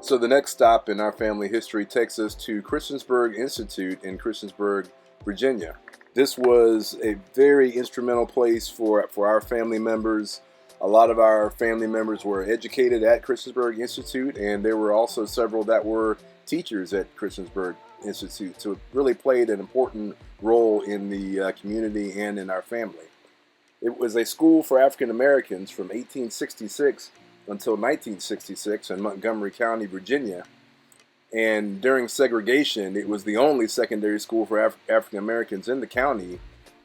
So the next stop in our family history takes us to Christiansburg Institute in Christiansburg, Virginia. This was a very instrumental place for our family members. A lot of our family members were educated at Christiansburg Institute, and there were also several that were teachers at Christiansburg Institute. So it really played an important role in the community and in our family. It was a school for African Americans from 1866 until 1966 in Montgomery County, Virginia. And during segregation, it was the only secondary school for African Americans in the county.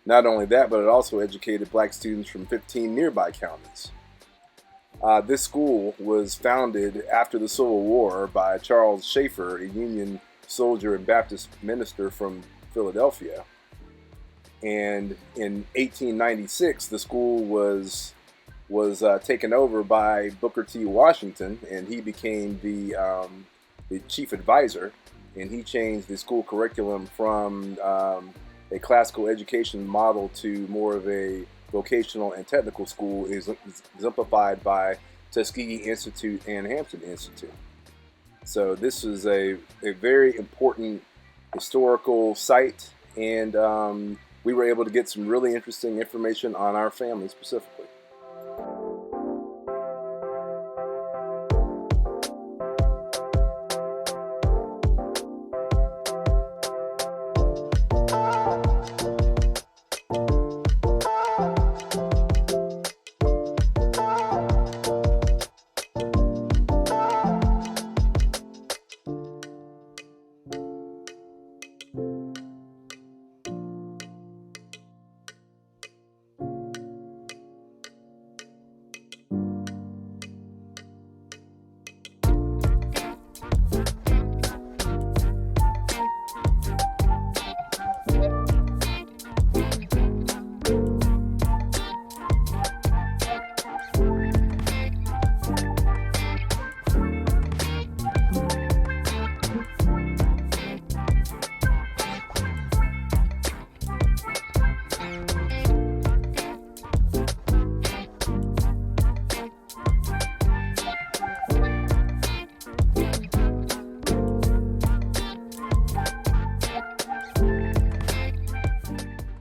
Not only that, but it also educated black students from 15 nearby counties. This school was founded after the Civil War by Charles Schaefer, a Union soldier and Baptist minister from Philadelphia. And in 1896, the school was taken over by Booker T. Washington, and he became the chief advisor, and he changed the school curriculum from a classical education model to more of a vocational and technical school, exemplified by Tuskegee Institute and Hampton Institute. So this is a very important historical site, and we were able to get some really interesting information on our family specifically.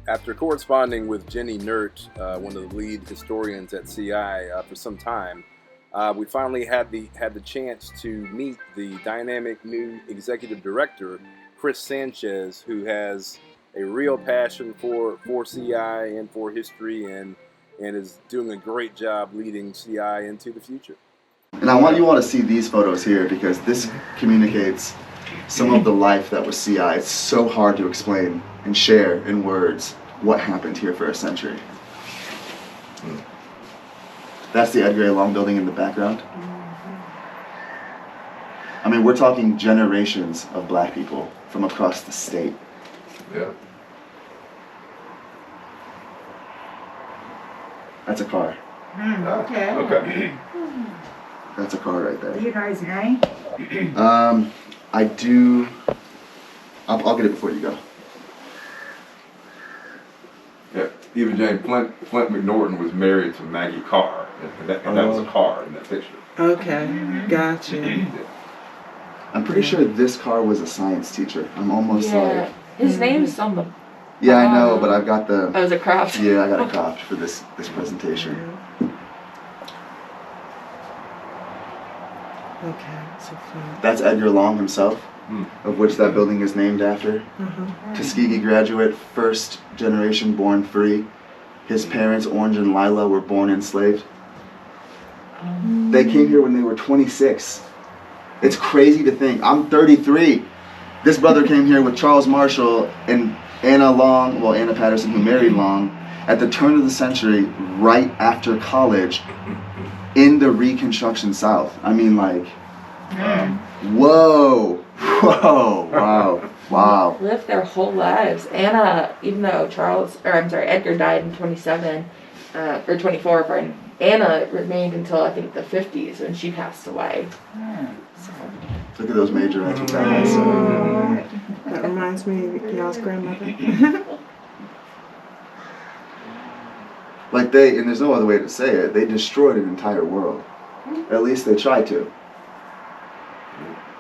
After corresponding with Jenny Nert, one of the lead historians at CI, for some time, we finally had the chance to meet the dynamic new executive director, Chris Sanchez, who has a real passion for CI and for history, and is doing a great job leading CI into the future. And I want you all to see these photos here, because this communicates some of the life that was CI. It's so hard to explain and share in words what happened here for a century. That's the Edgar A. Long building in the background. I mean, we're talking generations of black people from across the state. Yeah. That's a car. Okay. Okay. That's a car right there. Do you know his name? I do. I'll get it before you go. Yeah. Even Jane Flint McNorton was married to Maggie Carr, and that was a car in that picture. Okay, gotcha. Yeah. I'm pretty sure this car was a science teacher. I'm almost like. His name's on the. Yeah, I know, but I've got the. Oh, it was a craft. Yeah, I got it cropped for this presentation. Okay, so fun. That's Edgar Long himself, of which that building is named after. Tuskegee graduate, first generation born free. His parents, Orange and Lila, were born enslaved. They came here when they were 26. It's crazy to think. I'm 33. This brother came here with Charles Marshall and Anna Long, well, Anna Patterson, who married Long, at the turn of the century, right after college, in the Reconstruction South. I mean, like, whoa, wow. Lived their whole lives. Anna, even though Edgar died in 27, or 24, pardon, Anna remained until I think the 50s when she passed away. So. Look at those majorettes with that nice. That reminds me of y'all's grandmother. Like and there's no other way to say it, they destroyed an entire world. At least they tried to.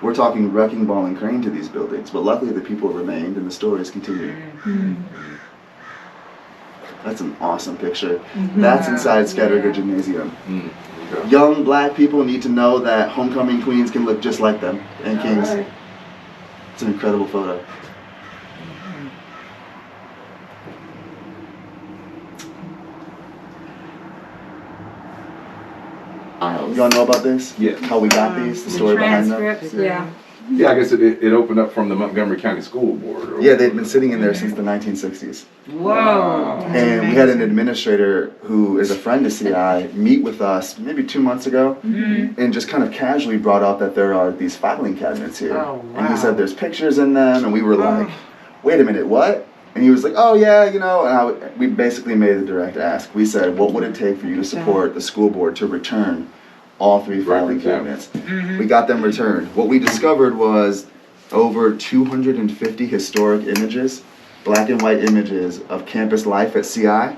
We're talking wrecking ball and crane to these buildings, but luckily the people remained and the stories continue. That's an awesome picture. That's inside Scattergood Gymnasium. Young black people need to know that homecoming queens can look just like them, and kings. It's an incredible photo. Y'all know about this? Yeah. How we got these? The story behind them? Transcripts, yeah. Yeah, I guess it opened up from the Montgomery County School Board. Or Yeah, they've been sitting in there since the 1960s. Whoa. And we had an administrator who is a friend to CI meet with us maybe 2 months ago and just kind of casually brought up that there are these filing cabinets here. Oh, And he wow. said there's pictures in them, and we were like, wait a minute, what? And he was like, oh yeah, you know, and we basically made a direct ask. We said, what would it take for you to support the school board to return all 3 filing cabinets? We got them returned. What we discovered was over 250 historic images, black and white images of campus life at CI.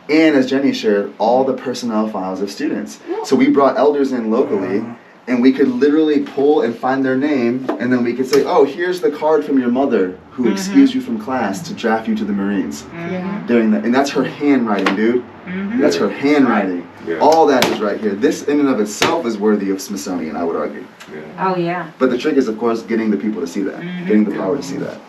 And as Jenny shared, all the personnel files of students. So we brought elders in locally, and we could literally pull and find their name, and then we could say, oh, here's the card from your mother who excused you from class to draft you to the Marines. During that, and that's her handwriting, dude. That's her handwriting. Yeah. All that is right here. This in and of itself is worthy of Smithsonian, I would argue. Oh, yeah. But the trick is, of course, getting the people to see that, getting the power to see that.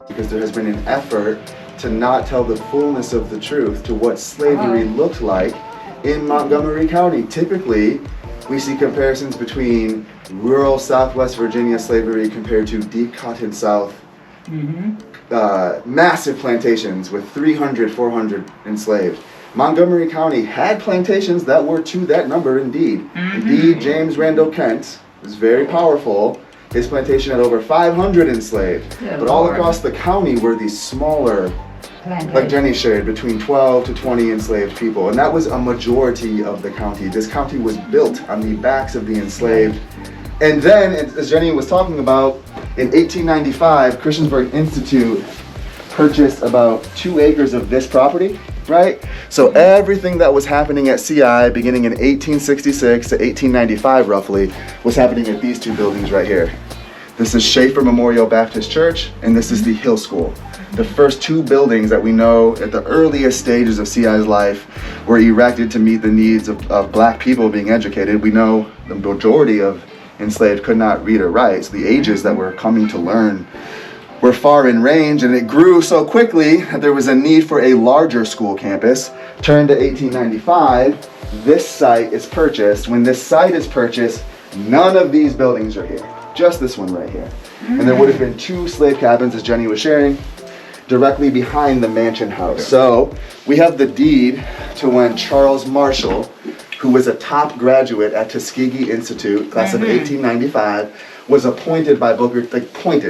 Because there has been an effort to not tell the fullness of the truth to what slavery looked like in Montgomery County. Typically, we see comparisons between rural Southwest Virginia slavery compared to deep cotton South. Massive plantations with 300, 400 enslaved. Montgomery County had plantations that were to that number indeed. Indeed, James Randall Kent was very powerful. His plantation had over 500 enslaved. But all across the county were these smaller, like Jenny shared, between 12 to 20 enslaved people. And that was a majority of the county. This county was built on the backs of the enslaved. And then, as Jenny was talking about, in 1895, Christiansburg Institute purchased about 2 acres of this property, right? So everything that was happening at CI beginning in 1866 to 1895 roughly was happening at these 2 buildings right here. This is Schaefer Memorial Baptist Church, and this is the Hill School. The first 2 buildings that we know at the earliest stages of CI's life were erected to meet the needs of black people being educated. We know the majority of enslaved could not read or write, so the ages that were coming to learn were far in range, and it grew so quickly that there was a need for a larger school campus. Turn to 1895, this site is purchased. When this site is purchased, none of these buildings are here, just this one right here. And there would have been 2 slave cabins, as Jenny was sharing, directly behind the mansion house. So we have the deed to when Charles Marshall, who was a top graduate at Tuskegee Institute, class of 1895, was appointed by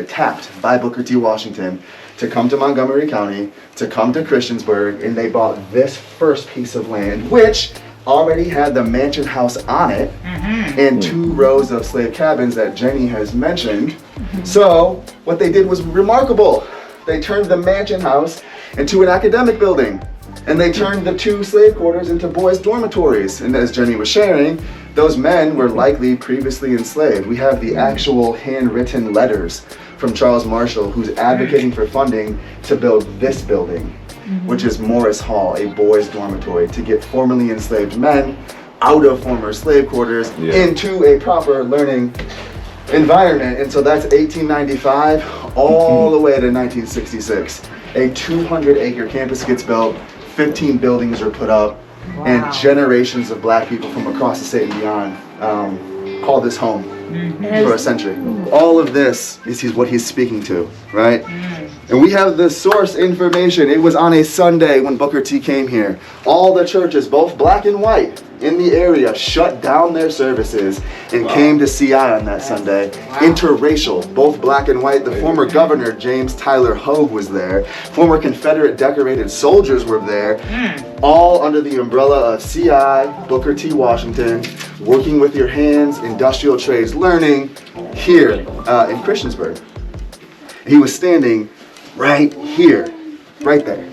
tapped by Booker T. Washington to come to Montgomery County, to come to Christiansburg, and they bought this first piece of land, which already had the mansion house on it, and 2 rows of slave cabins that Jenny has mentioned. So what they did was remarkable. They turned the mansion house into an academic building. And they turned the 2 slave quarters into boys' dormitories. And as Jenny was sharing, those men were likely previously enslaved. We have the actual handwritten letters from Charles Marshall, who's advocating for funding to build this building, which is Morris Hall, a boys' dormitory, to get formerly enslaved men out of former slave quarters into a proper learning environment. And so that's 1895 all the way to 1966. A 200-acre campus gets built. 15 buildings are put up, and generations of black people from across the state and beyond call this home for a century. All of this is what he's speaking to, right? And we have the source information. It was on a Sunday when Booker T came here. All the churches, both black and white, in the area shut down their services and came to CI on that Sunday. Interracial, both black and white. The former governor, James Tyler Hogue, was there. Former Confederate decorated soldiers were there. All under the umbrella of CI, Booker T. Washington, working with your hands, industrial trades, learning here in Christiansburg. He was standing right here right there.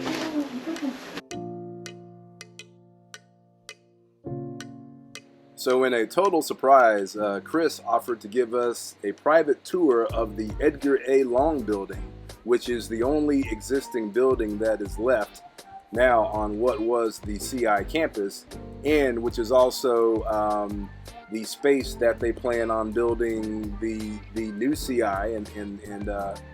So in a total surprise, Chris offered to give us a private tour of the Edgar A. Long building, which is the only existing building that is left now on what was the CI campus, and which is also the space that they plan on building the new CI and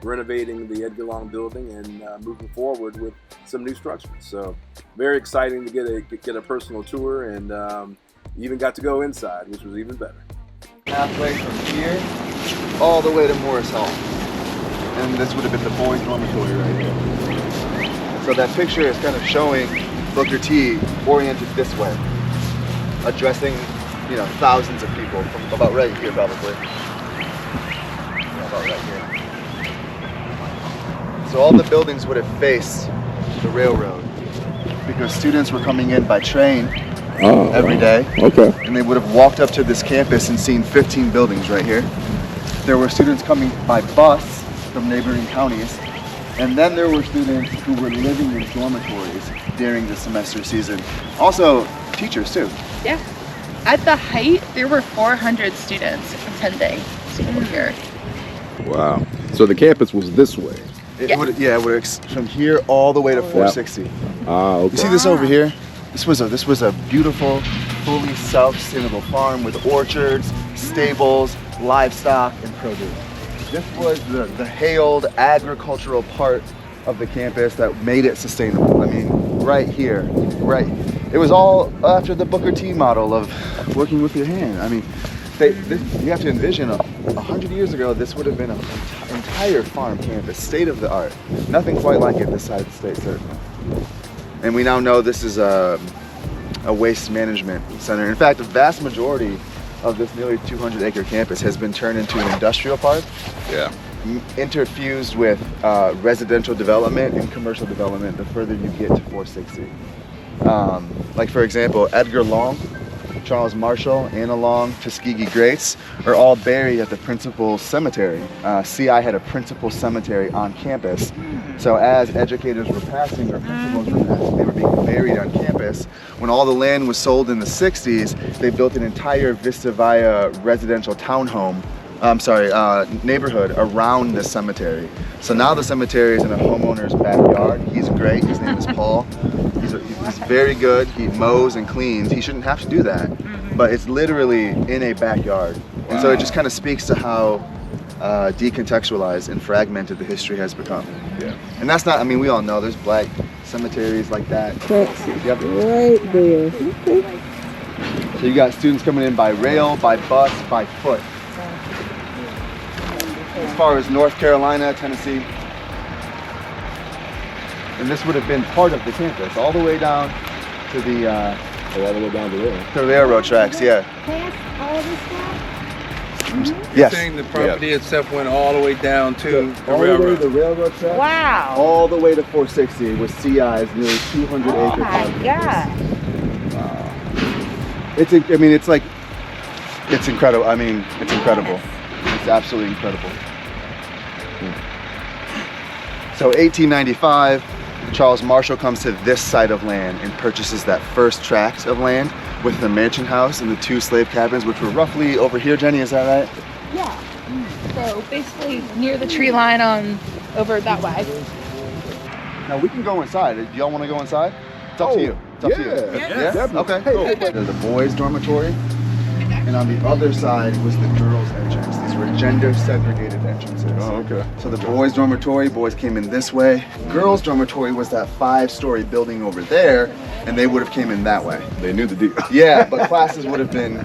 renovating the Edgar Long building and moving forward with some new structures. So very exciting to get a personal tour, and even got to go inside, which was even better. Halfway from here all the way to Morris Hall. And this would have been the boys' dormitory right here. So that picture is kind of showing Booker T oriented this way, addressing, you know, thousands of people from about right here probably. Yeah, about right here. So all the buildings would have faced the railroad because students were coming in by train every day. Okay. And they would have walked up to this campus and seen 15 buildings right here. There were students coming by bus from neighboring counties, and then there were students who were living in dormitories during the semester season. Also, teachers too. Yeah. At the height, there were 400 students attending school here. Wow. So the campus was this way. It would from here all the way to 460. Ah, okay. You see this over here? This was a beautiful, fully self-sustainable farm with orchards, stables, livestock, and produce. This was the hailed agricultural part of the campus that made it sustainable. I mean, right here, right. It was all after the Booker T model of working with your hand. I mean, you have to envision 100 years ago, this would have been an entire farm campus, state of the art. Nothing quite like it this side of the state, certainly. And we now know this is a waste management center. In fact, the vast majority of this nearly 200-acre campus has been turned into an industrial park. Yeah. Interfused with residential development and commercial development the further you get to 460. Like for example, Edgar Long, Charles Marshall, Anna Long, Tuskegee Greats are all buried at the principal cemetery. CI had a principal cemetery on campus. So as educators were passing or principals were passing, they were being buried on campus. When all the land was sold in the 60s, they built an entire Vista Via residential townhome, neighborhood around the cemetery. So now the cemetery is in a homeowner's backyard. He's great, his name is Paul. He's very good, he mows and cleans. He shouldn't have to do that, but it's literally in a backyard. And so it just kind of speaks to how decontextualized and fragmented the history has become. Yeah. And that's not, I mean, we all know there's black cemeteries like that. That's Yep. right there. Okay. So you got students coming in by rail, by bus, by foot. As far as North Carolina, Tennessee. And this would have been part of the campus, all the way down to the all the way down the road. to the railroad tracks, yeah. All this stuff? Yes. Saying the property itself went all the way down to the all the way to railroad. the railroad tracks. Wow. All the way to 460 with CI's nearly 200 Oh acre my farm God. campus. It's incredible. I mean, it's incredible. It's absolutely incredible. So 1895, Charles Marshall comes to this side of land and purchases that first tract of land with the mansion house and the 2 slave cabins, which were roughly over here, Jenny, is that right? Yeah. So basically near the tree line on over that way. Now we can go inside. Do y'all want to go inside? It's up to you. It's up to you. Yeah. Okay, cool. There's the boys' dormitory, and on the other side was the girls' entrance. These were gender-segregated entrances. Oh, okay. So the boys' dormitory, boys came in this way. Girls' dormitory was that 5-story building over there, and they would have came in that way. They knew the deal. Yeah, but classes would have been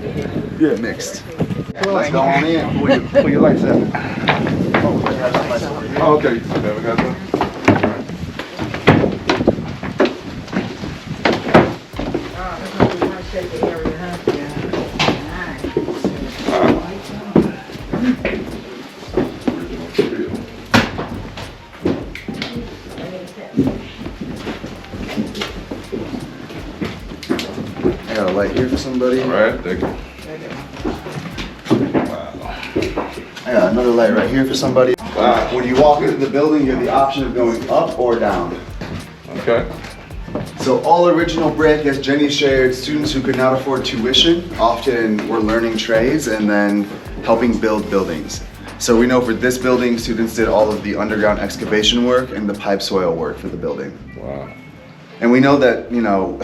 mixed. Let's go on in. Pull your lights up. Oh, okay. There we got that. I got a light here for somebody. All right, thank you. I got another light right here for somebody. When you walk into the building, you have the option of going up or down. Okay. So all original brick, as Jenny shared, students who could not afford tuition often were learning trades and then helping build buildings. So we know for this building, students did all of the underground excavation work and the pipe soil work for the building. Wow. And we know that, you know,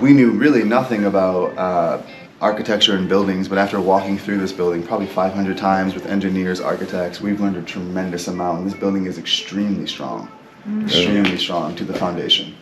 we knew really nothing about architecture and buildings, but after walking through this building probably 500 times with engineers, architects, we've learned a tremendous amount. And this building is extremely strong, extremely strong to the foundation.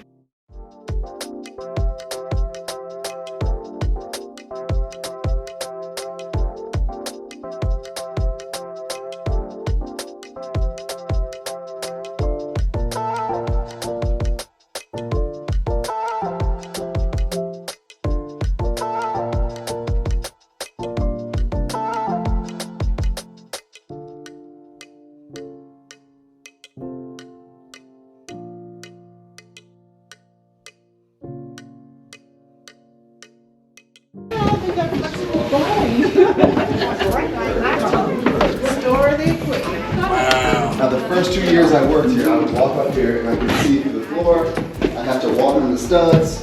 Now the first 2 years I worked here, I would walk up here and I could see through the floor. I have to walk on the studs.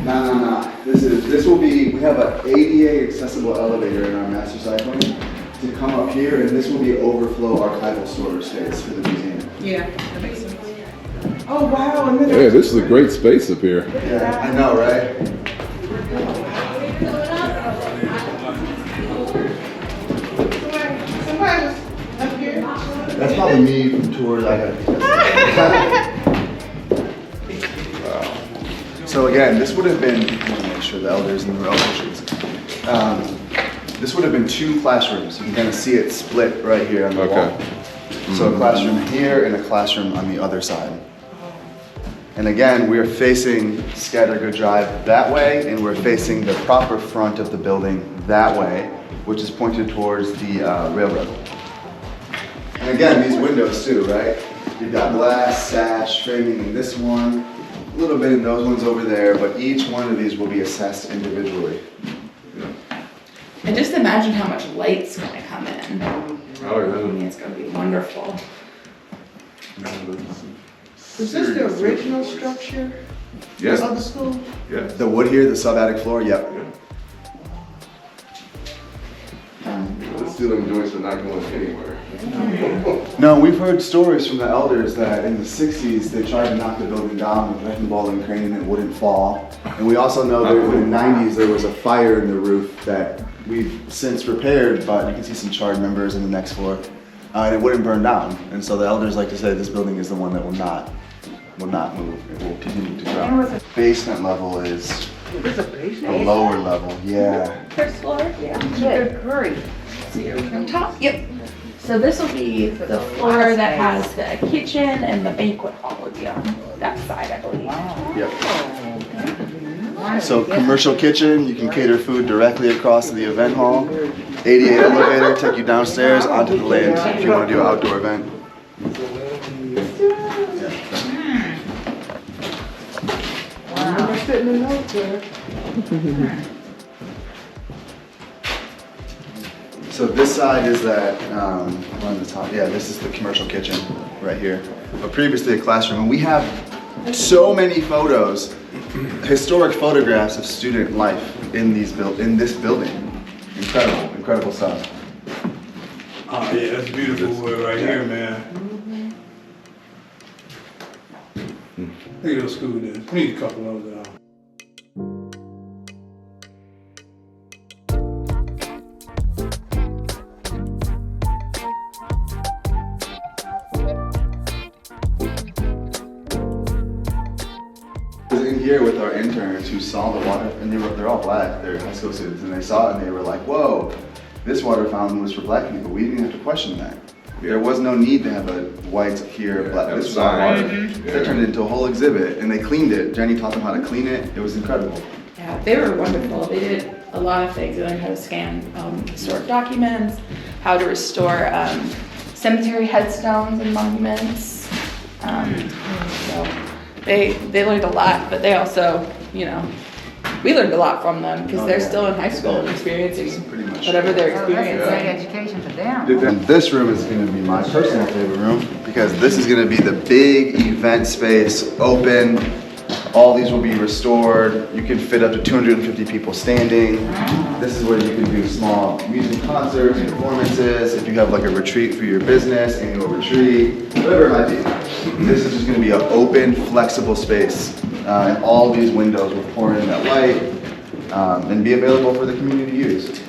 Nah. This will be, we have an ADA accessible elevator in our master site plan to come up here, and this will be overflow archival storage space for the museum. Yeah, that makes sense. Oh, wow. And then Yeah, this is a great space up here. Yeah, I know, right? That's probably me from tours I got. So again, this would have been, I want to make sure the elders and the relatives. This would have been 2 classrooms. You can kind of see it split right here on the wall. So a classroom here and a classroom on the other side. And again, we're facing Scattergood Drive that way, and we're facing the proper front of the building that way, which is pointed towards the railroad. And again, these windows too, right? You've got glass, sash, framing in this one, a little bit in those ones over there, but each one of these will be assessed individually. And just imagine how much light's gonna come in. Oh, I mean, it's gonna be wonderful. Is this the original structure Yes. of the school? Yes. The wood here, the sub-attic floor, yep. The ceiling joints are not going anywhere. No, we've heard stories from the elders that in the 60s they tried to knock the building down with wrecking ball and crane and it wouldn't fall. And we also know that in the 90s there was a fire in the roof that we've since repaired, but you can see some charred members in the next floor. And it wouldn't burn down. And so the elders like to say this building is the one that will not move. It will continue to grow. Basement level is the lower level, yeah. First floor? Yeah. Good. Hurry. So you're on top? Yep. So this will be the floor that has the kitchen and the banquet hall would be on that side, I believe. Yep. So commercial kitchen, you can cater food directly across to the event hall. ADA elevator, take you downstairs onto the land if you want to do an outdoor event. So this side is that, on the top, yeah, this is the commercial kitchen right here. But previously a classroom, and we have so many photos, historic photographs of student life in this building. Incredible stuff. Oh yeah, that's beautiful right here, man. Look at those school there. We need a couple of those. In here with our interns who saw the water, and they're all black, they're high school students, and they saw it and they were like, whoa, this water fountain was for black people. We didn't have to question that. There was no need to have a white here, black, this was our water. They turned it into a whole exhibit and they cleaned it. Jenny taught them how to clean it. It was incredible. Yeah, they were wonderful. They did a lot of things. They learned how to scan historic documents, how to restore cemetery headstones and monuments. So they learned a lot, but they also, you know, we learned a lot from them because they're still in high school and experiencing whatever they're experiencing. Great education for them. And this room is going to be my personal favorite room. because this is going to be the big event space, open. All these will be restored. You can fit up to 250 people standing. This is where you can do small music concerts, performances, if you have like a retreat for your business, annual retreat, whatever it might be. This is just going to be an open, flexible space. And all these windows will pour in that light and be available for the community to use.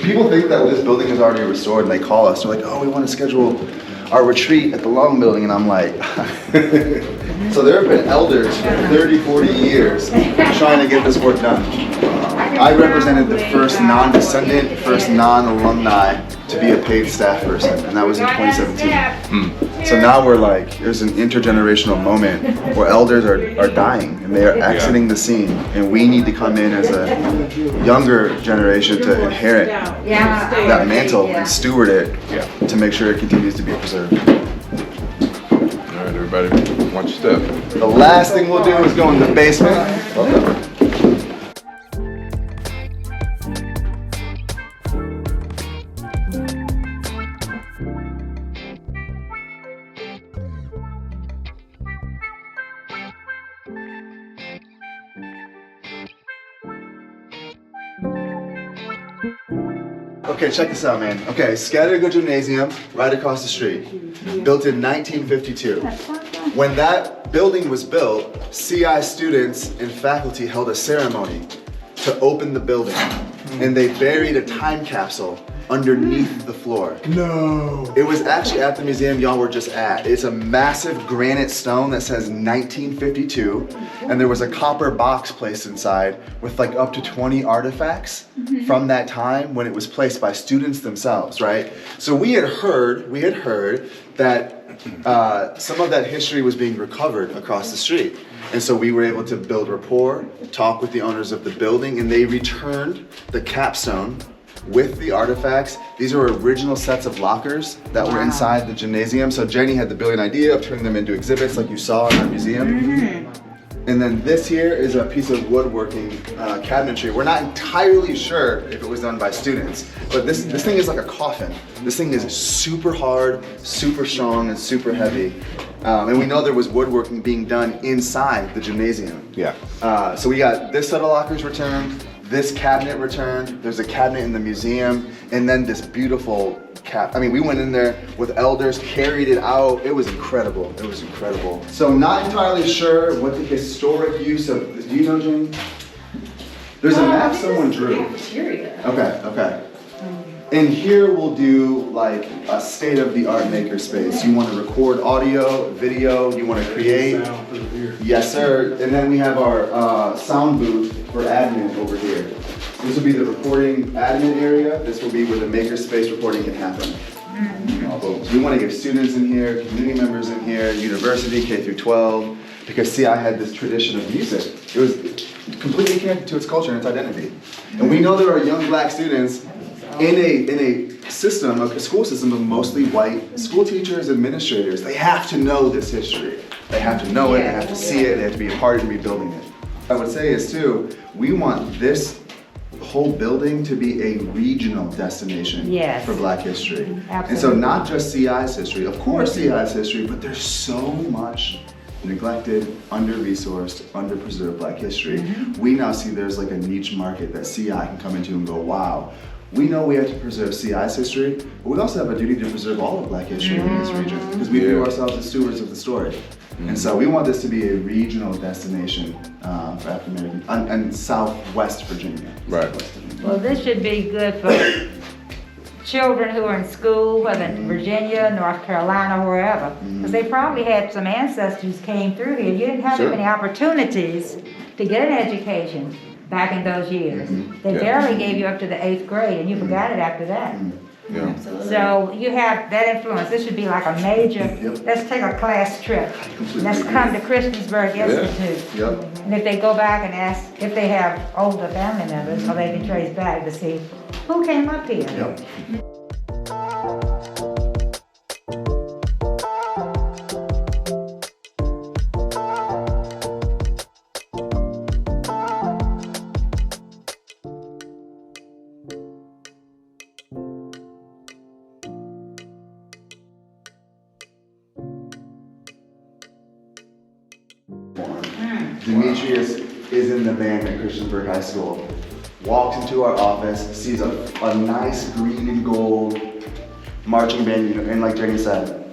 People think that this building is already restored and they call us. They're like, oh, we want to schedule our retreat at the Long Building. And I'm like, so there have been elders for 30, 40 years trying to get this work done. I represented the first non-descendant, first non-alumni to be a paid staff person, and that was in 2017. So now we're like, there's an intergenerational moment where elders are dying and they are exiting the scene, and we need to come in as a younger generation to inherit that mantle and steward it to make sure it continues to be preserved. All right, everybody, watch your step. The last thing we'll do is go in the basement. Okay, check this out, man. Okay, Scattergood Gymnasium, right across the street. Built in 1952. When that building was built, CI students and faculty held a ceremony to open the building. And they buried a time capsule underneath the floor. No. It was actually at the museum y'all were just at. It's a massive granite stone that says 1952, and there was a copper box placed inside with like up to 20 artifacts from that time when it was placed by students themselves, right? So we had heard that some of that history was being recovered across the street. And so we were able to build rapport, talk with the owners of the building, and they returned the capstone with the artifacts. These are original sets of lockers that were inside the gymnasium. So Jenny had the brilliant idea of turning them into exhibits like you saw in our museum. And then this here is a piece of woodworking cabinetry. We're not entirely sure if it was done by students, but this thing is like a coffin. This thing is super hard, super strong, and super heavy. And we know there was woodworking being done inside the gymnasium. Yeah. So we got this set of lockers returned, this cabinet returned, there's a cabinet in the museum, and then this beautiful we went in there with elders, carried it out. It was incredible. It was incredible. So not entirely sure what the historic use of this. Do you know, Jane? There's a map someone drew. Okay. And here we'll do like a state-of-the-art makerspace. You want to record audio, video, you want to create. Yes, sir. And then we have our sound booth for admin over here. This will be the recording admin area. This will be where the makerspace recording can happen. We want to get students in here, community members in here, university, K through 12, because CI had this tradition of music. It was completely connected to its culture and its identity. And we know there are young black students in a system, a school system of mostly white school teachers, administrators. They have to know this history. They have to know it, they have to see it, they have to be a part of rebuilding it. I would say is too, we want this whole building to be a regional destination for Black history. Absolutely. And so not just CI's history, of course CI's history, but there's so much neglected, under-resourced, under-preserved Black history. We now see there's like a niche market that CI can come into and go, wow, we know we have to preserve CI's history, but we also have a duty to preserve all of Black history in this region, because we view ourselves as stewards of the story. And so we want this to be a regional destination for African American and Southwest Virginia. Right. Well, this should be good for children who are in school, whether in Virginia, North Carolina, wherever. Because they probably had some ancestors came through here. You didn't have that many opportunities to get an education back in those years. They barely gave you up to the 8th grade, and you forgot it after that. Yeah. So you have that influence. This should be like a major, let's take a class trip. Let's come to Christiansburg Institute. And if they go back and ask if they have older family members, so they can trace back to see who came up here. Demetrius is in the band at Christiansburg High School. Walks into our office, sees a nice green and gold marching band, and like Jenny said,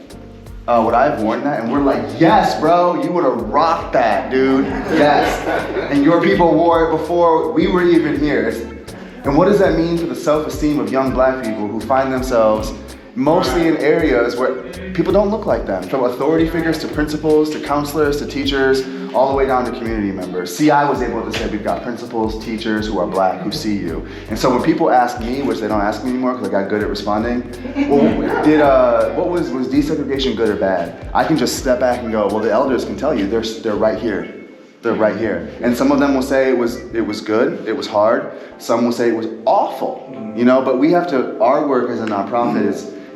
would I have worn that? And we're like, yes, bro, you would have rocked that, dude. Yes. And your people wore it before we were even here. And what does that mean for the self-esteem of young black people who find themselves mostly in areas where people don't look like them, from authority figures to principals to counselors to teachers, all the way down to community members. CI was able to say we've got principals, teachers who are black who see you. And so when people ask me, which they don't ask me anymore because I got good at responding, well, was desegregation good or bad? I can just step back and go, well, the elders can tell you they're right here. They're right here. And some of them will say it was good, it was hard. Some will say it was awful, but we have to, our work as a nonprofit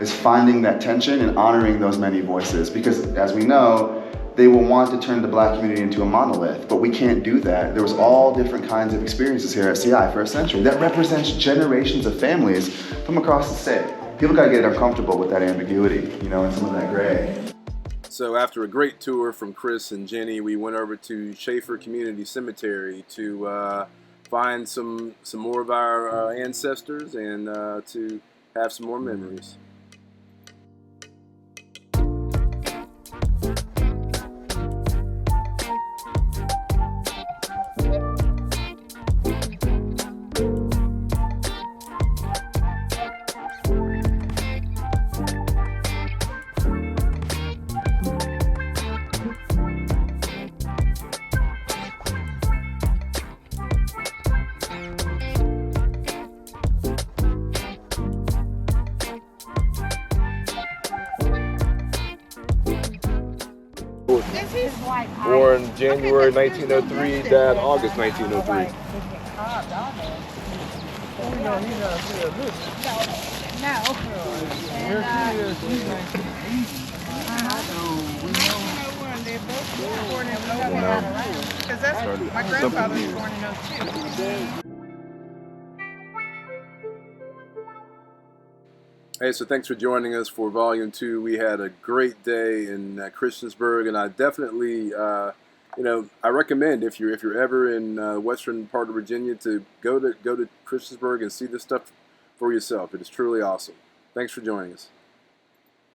is finding that tension and honoring those many voices, because as we know, they will want to turn the black community into a monolith, but we can't do that. There was all different kinds of experiences here at CI for a century that represents generations of families from across the state. People gotta get uncomfortable with that ambiguity, and some of that gray. So after a great tour from Chris and Jenny, we went over to Schaefer Community Cemetery to find some more of our ancestors and to have some more memories. Born January 1903, died August 1903. Because that's my grandfather was born in 02. Hey, so thanks for joining us for Volume 2. We had a great day in Christiansburg, and I definitely, I recommend if you're ever in western part of Virginia to go to Christiansburg and see this stuff for yourself. It is truly awesome. Thanks for joining us.